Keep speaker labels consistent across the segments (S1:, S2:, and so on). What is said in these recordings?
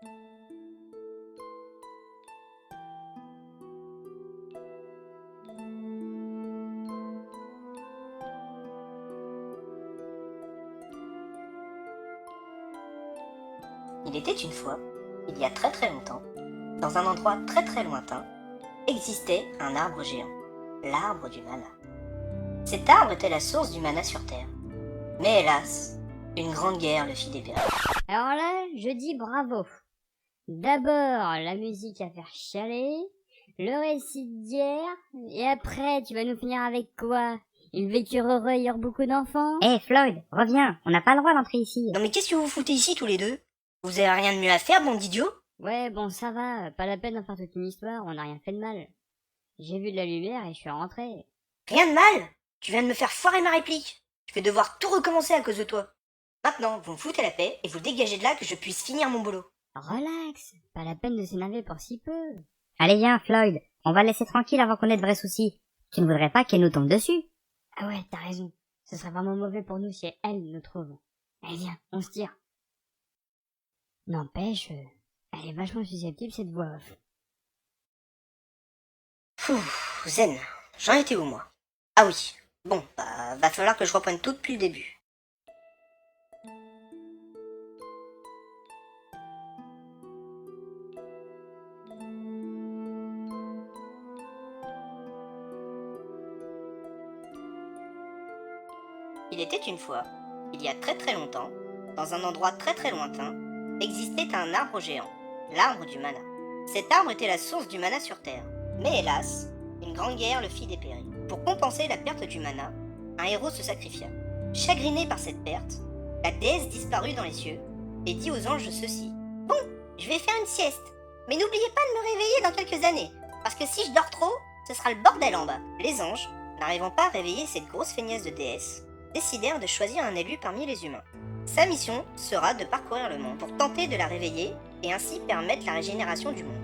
S1: Il était une fois, il y a très très longtemps, dans un endroit très très lointain, existait un arbre géant, l'arbre du mana. Cet arbre était la source du mana sur Terre. Mais hélas, une grande guerre le fit dépérir.
S2: Alors là, je dis bravo. D'abord, la musique à faire chialer, le récit d'hier, et après, tu vas nous finir avec quoi? Ils vécurent heureux ayant beaucoup d'enfants?
S3: Hé Floyd, reviens, on n'a pas le droit d'entrer ici.
S1: Non mais qu'est-ce que vous foutez ici tous les deux? Vous avez rien de mieux à faire, bande d'idiots?
S2: Ouais, bon, ça va, pas la peine d'en faire toute une histoire, on n'a rien fait de mal. J'ai vu de la lumière et je suis rentré.
S1: Rien de mal? Tu viens de me faire foirer ma réplique. Je vais devoir tout recommencer à cause de toi. Maintenant, vous me foutez la paix et vous dégagez de là que je puisse finir mon boulot.
S2: Relax, pas la peine de s'énerver pour si peu.
S3: Allez viens Floyd, on va le laisser tranquille avant qu'on ait de vrais soucis. Tu ne voudrais pas qu'elle nous tombe dessus?
S2: Ah ouais, t'as raison. Ce serait vraiment mauvais pour nous si elle nous trouve. Allez viens, on se tire. N'empêche, elle est vachement susceptible cette voix off.
S1: Pfff, zen, j'en étais où moi? Ah oui, bon, bah, va falloir que je reprenne tout depuis le début. Il était une fois, il y a très très longtemps, dans un endroit très très lointain, existait un arbre géant, l'arbre du mana. Cet arbre était la source du mana sur Terre. Mais hélas, une grande guerre le fit dépérir. Pour compenser la perte du mana, un héros se sacrifia. Chagriné par cette perte, la déesse disparut dans les cieux et dit aux anges ceci. Bon, je vais faire une sieste, mais n'oubliez pas de me réveiller dans quelques années, parce que si je dors trop, ce sera le bordel en bas. Les anges, n'arrivant pas à réveiller cette grosse feignasse de déesse, décidèrent de choisir un élu parmi les humains. Sa mission sera de parcourir le monde pour tenter de la réveiller et ainsi permettre la régénération du monde.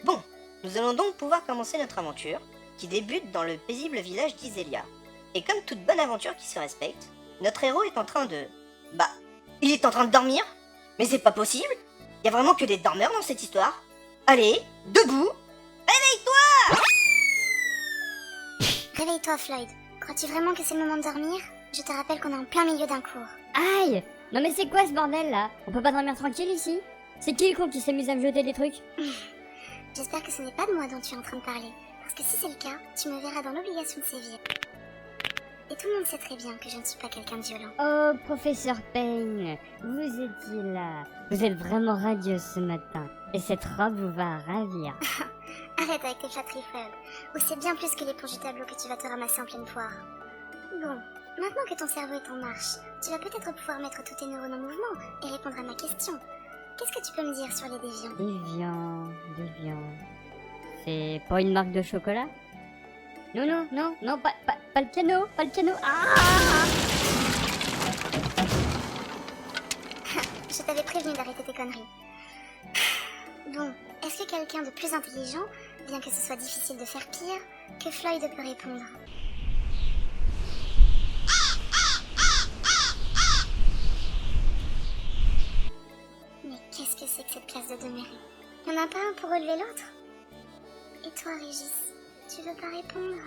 S1: Bon, nous allons donc pouvoir commencer notre aventure, qui débute dans le paisible village d'Iselia. Et comme toute bonne aventure qui se respecte, notre héros est en train de... il est en train de dormir? Mais c'est pas possible! Y a vraiment que des dormeurs dans cette histoire? Allez, debout! Réveille-toi!
S4: Réveille-toi, Floyd. Crois-tu vraiment que c'est le moment de dormir? Je te rappelle qu'on est en plein milieu d'un cours.
S2: Aïe! Non mais c'est quoi ce bordel là? On peut pas dormir tranquille ici? C'est qui le con qui s'amuse à me jeter des trucs?
S4: J'espère que ce n'est pas de moi dont tu es en train de parler. Parce que si c'est le cas, tu me verras dans l'obligation de sévir. Et tout le monde sait très bien que je ne suis pas quelqu'un de violent.
S2: Oh, professeur Payne, vous étiez là. Vous êtes vraiment radieuse ce matin. Et cette robe vous va ravir.
S4: Arrête avec tes flatteries, Floyd. Ou c'est bien plus que l'éponge du tableau que tu vas te ramasser en pleine poire. Bon, maintenant que ton cerveau est en marche, tu vas peut-être pouvoir mettre tous tes neurones en mouvement et répondre à ma question. Qu'est-ce que tu peux me dire sur les déviants?
S2: Déviant. C'est pas une marque de chocolat? Non, pas le piano, pas le piano. Ah!
S4: Je t'avais prévenu d'arrêter tes conneries. Bon, est-ce que quelqu'un de plus intelligent, bien que ce soit difficile de faire pire, que Floyd peut répondre? Mais qu'est-ce que c'est que cette classe de demeurés? Y'en a pas un pour relever l'autre? Et toi, Régis, tu veux pas répondre?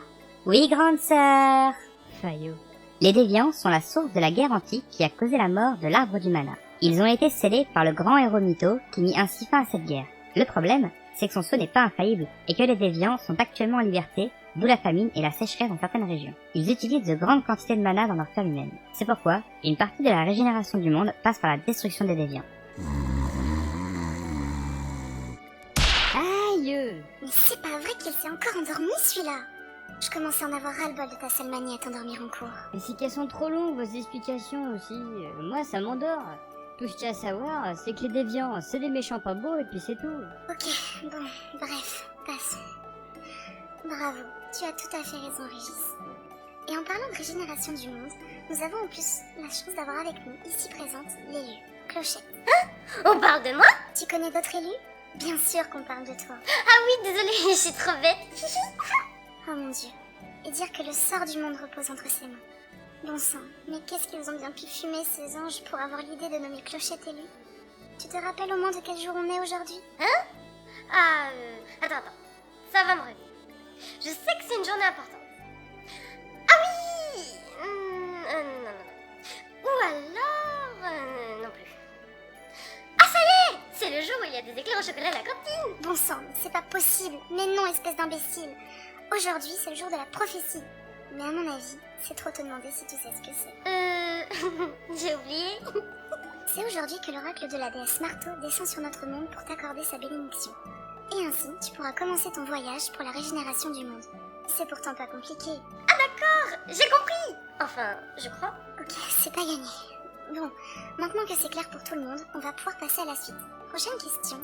S3: Oui, grande sœur.
S2: Fayot.
S3: Les déviants sont la source de la guerre antique qui a causé la mort de l'arbre du mana. Ils ont été scellés par le grand héros Mytho qui mit ainsi fin à cette guerre. Le problème, c'est que son sceau n'est pas infaillible et que les déviants sont actuellement en liberté, d'où la famine et la sécheresse dans certaines régions. Ils utilisent de grandes quantités de mana dans leur ferme humaine. C'est pourquoi une partie de la régénération du monde passe par la destruction des déviants.
S2: Aïe!
S4: Mais c'est pas vrai qu'il s'est encore endormi, celui-là! Je commençais à en avoir ras-le-bol de ta sale manie à t'endormir en cours.
S2: Mais c'est qu'elles sont trop longues, vos explications aussi. Moi, ça m'endort. Tout ce qu'il y a à savoir, c'est que les déviants, c'est des méchants pas beaux et puis c'est tout.
S4: Ok, bon, bref, passons. Bravo, tu as tout à fait raison, Régis. Et en parlant de régénération du monde, nous avons en plus la chance d'avoir avec nous, ici présente, l'élu, Clochette.
S5: On parle de moi?
S4: Tu connais d'autres élus? Bien sûr qu'on parle de toi.
S5: Ah oui, désolée, je suis trop bête.
S4: Oh mon Dieu. Et dire que le sort du monde repose entre ses mains. Bon sang, mais qu'est-ce qu'ils ont bien pu fumer ces anges pour avoir l'idée de nommer Clochette élue? Tu te rappelles au moins de quel jour on est aujourd'hui?
S5: Ah, attends. Ça va me revenir. Je sais que c'est une journée importante. Ah oui non. Ou alors... non plus. Ah ça y est, c'est le jour où il y a des éclairs au chocolat à la cantine.
S4: Bon sang, mais c'est pas possible. Mais non, espèce d'imbécile. Aujourd'hui, c'est le jour de la prophétie. Mais à mon avis, c'est trop te demander si tu sais ce que c'est.
S5: J'ai oublié.
S4: C'est aujourd'hui que l'oracle de la déesse Marteau descend sur notre monde pour t'accorder sa bénédiction. Et ainsi, tu pourras commencer ton voyage pour la régénération du monde. C'est pourtant pas compliqué.
S5: J'ai compris. Enfin, je crois.
S4: Ok, c'est pas gagné. Bon, maintenant que c'est clair pour tout le monde, on va pouvoir passer à la suite. Prochaine question.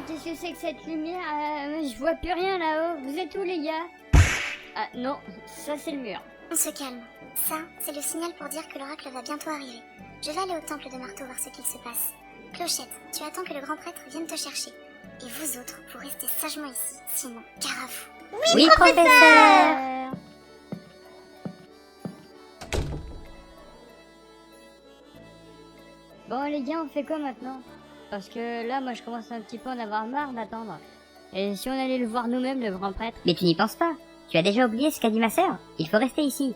S2: Qu'est-ce que c'est que cette lumière? Je vois plus rien là-haut. Vous êtes où les gars? Ah non, ça c'est le mur.
S4: On se calme. Ça, c'est le signal pour dire que l'oracle va bientôt arriver. Je vais aller au temple de Marteau voir ce qu'il se passe. Clochette, tu attends que le grand prêtre vienne te chercher. Et vous autres, vous restez sagement ici, sinon, gare à vous.
S3: Oui, professeur.
S2: Bon les gars, on fait quoi maintenant? Parce que là, moi je commence un petit peu à en avoir marre d'attendre. Et si on allait le voir nous-mêmes, le grand prêtre?
S3: Mais tu n'y penses pas. Tu as déjà oublié ce qu'a dit ma sœur. Il faut rester ici.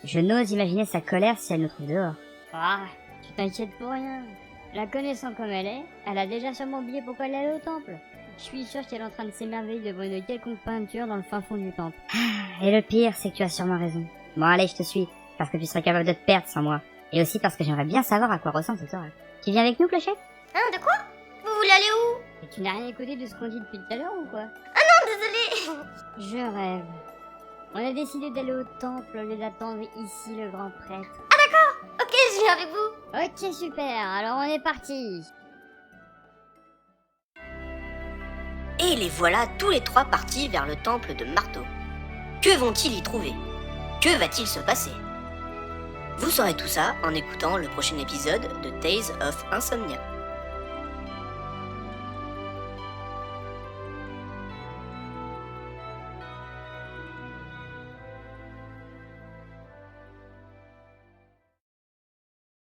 S3: Je n'ose imaginer sa colère si elle nous trouve dehors.
S2: Ah, tu t'inquiètes pour rien. La connaissant comme elle a déjà sûrement oublié pourquoi elle allait au temple. Je suis sûr qu'elle est en train de s'émerveiller devant une quelconque peinture dans le fin fond du temple.
S3: Et le pire, c'est que tu as sûrement raison. Bon allez, je te suis. Parce que tu serais capable de te perdre sans moi. Et aussi parce que j'aimerais bien savoir à quoi ressemble cet oracle. Tu viens avec nous, Clochette?
S5: Hein, de quoi? Vous voulez aller où?
S2: Et tu n'as rien écouté de ce qu'on dit depuis tout à l'heure ou quoi?
S5: Non, désolée.
S2: Je rêve. On a décidé d'aller au temple au lieu d'attendre ici le grand prêtre.
S5: Ok, je viens avec vous.
S2: Ok, super, alors on est parti.
S1: Et les voilà tous les trois partis vers le temple de Marteau. Que vont-ils y trouver? Que va-t-il se passer? Vous saurez tout ça en écoutant le prochain épisode de Tales of Insomnia.